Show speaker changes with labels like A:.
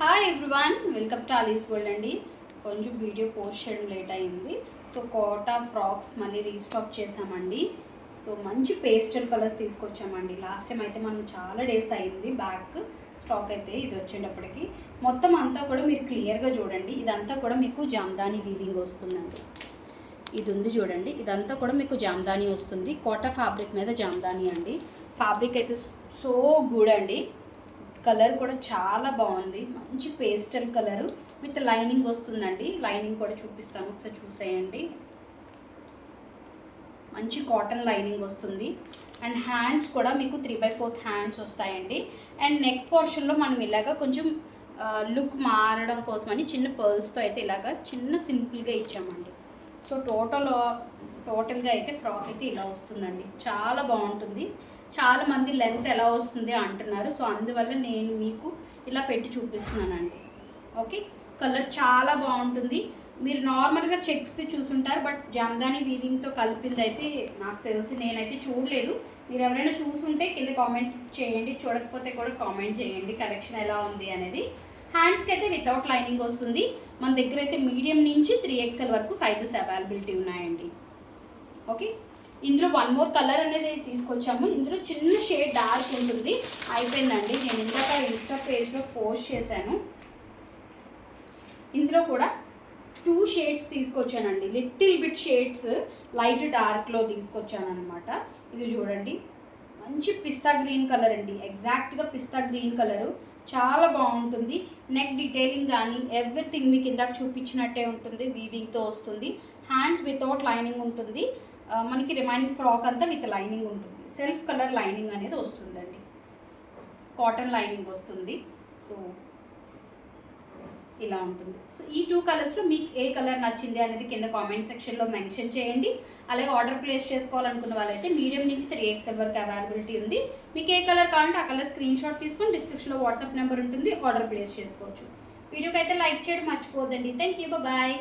A: Hi everyone, welcome to Ali's world అండి. కొంచెం video post చేయడం లేట్ అయింది. సో కోటా ఫ్రాక్స్ మళ్ళీ రీస్టాక్ చేసామండి. సో మంచి పేస్టల్ కలర్స్ తీసుకొచ్చామండి. లాస్ట్ టైం అయితే మనం చాలా డేస్ అయింది బ్యాక్ స్టాక్ అయితే ఇది వచ్చేటప్పటికి. మొత్తం అంతా కూడా మీరు క్లియర్గా చూడండి. ఇదంతా కూడా మీకు జామ్దాని వీవింగ్ వస్తుందండి. ఇది ఉంది చూడండి, ఇదంతా కూడా మీకు జామ్దాని వస్తుంది. కోటా ఫ్యాబ్రిక్ మీద జామ్దాని అండి. ఫ్యాబ్రిక్ అయితే సో గుడ్ అండి. కలర్ కూడా చాలా బాగుంది, మంచి పేస్టల్ కలరు విత్ లైనింగ్ వస్తుందండి. లైనింగ్ కూడా చూపిస్తాను, ఒకసారి చూసేయండి. మంచి కాటన్ లైనింగ్ వస్తుంది. అండ్ హ్యాండ్స్ కూడా మీకు 3/4 హ్యాండ్స్ వస్తాయండి. అండ్ నెక్ పోర్షన్లో మనం ఇలాగా కొంచెం లుక్ మారడం కోసమని చిన్న పర్ల్స్తో అయితే ఇలాగా చిన్న సింపుల్గా ఇచ్చామండి. సో టోటల్గా అయితే ఫ్రాక్ అయితే ఇలా వస్తుందండి. చాలా బాగుంటుంది. చాలామంది లెంత్ ఎలా వస్తుంది అంటున్నారు. సో అందువల్ల నేను మీకు ఇలా పెట్టి చూపిస్తున్నానండి. ఓకే, కలర్ చాలా బాగుంటుంది. మీరు నార్మల్గా చెక్స్ది చూసుంటారు, బట్ జామ్దాని వీవింగ్తో కలిపింది అయితే నాకు తెలిసి నేనైతే చూడలేదు. మీరు ఎవరైనా చూసుంటే కింద కామెంట్ చేయండి, చూడకపోతే కూడా కామెంట్ చేయండి కలెక్షన్ ఎలా ఉంది అనేది. హ్యాండ్స్కి అయితే వితౌట్ లైనింగ్ వస్తుంది. మన దగ్గర అయితే మీడియం నుంచి 3XL వరకు సైజెస్ అవైలబిలిటీ ఉన్నాయండి. ఓకే, ఇందులో వన్ మోర్ కలర్ అనేది తీసుకొచ్చాము. ఇందులో చిన్న షేడ్ డార్క్ ఉంటుంది. అయిపోయిందండి, నేను ఇందాక ఇన్స్టా పేజ్లో పోస్ట్ చేశాను. ఇందులో కూడా 2 షేడ్స్ తీసుకొచ్చానండి. లిటిల్ బిట్ షేడ్స్ లైట్ డార్క్లో తీసుకొచ్చాను అనమాట. ఇది చూడండి, మంచి పిస్తా గ్రీన్ కలర్ అండి. ఎగ్జాక్ట్గా పిస్తా గ్రీన్ కలరు చాలా బాగుంటుంది. నెక్ డీటెయిలింగ్ కానీ ఎవ్రీథింగ్ మీకు ఇందాక చూపించినట్టే ఉంటుంది. వీవింగ్తో వస్తుంది. హ్యాండ్స్ వితౌట్ లైనింగ్ ఉంటుంది. మనకి రిమైనింగ్ ఫ్రాక్ అంతా విత్ లైనింగ్ ఉంటుంది. సెల్ఫ్ కలర్ లైనింగ్ అనేది వస్తుందండి. కాటన్ లైనింగ్ వస్తుంది. సో ఇలా ఉంటుంది. సో ఈ 2 కలర్స్లో మీకు ఏ కలర్ నచ్చింది అనేది కింద కామెంట్ సెక్షన్లో మెన్షన్ చేయండి. అలాగే ఆర్డర్ ప్లేస్ చేసుకోవాలనుకున్న వాళ్ళైతే మీడియం నుంచి 3XL వరకు అవైలబిలిటీ ఉంది. మీకు ఏ కలర్ కావాలంటే ఆ కలర్ స్క్రీన్ షాట్ తీసుకొని డిస్క్రిప్షన్లో వాట్సాప్ నెంబర్ ఉంటుంది, ఆర్డర్ ప్లేస్ చేసుకోవచ్చు. వీడియోకి అయితే లైక్ చేయడం మర్చిపోద్దండి. Thank you, bye.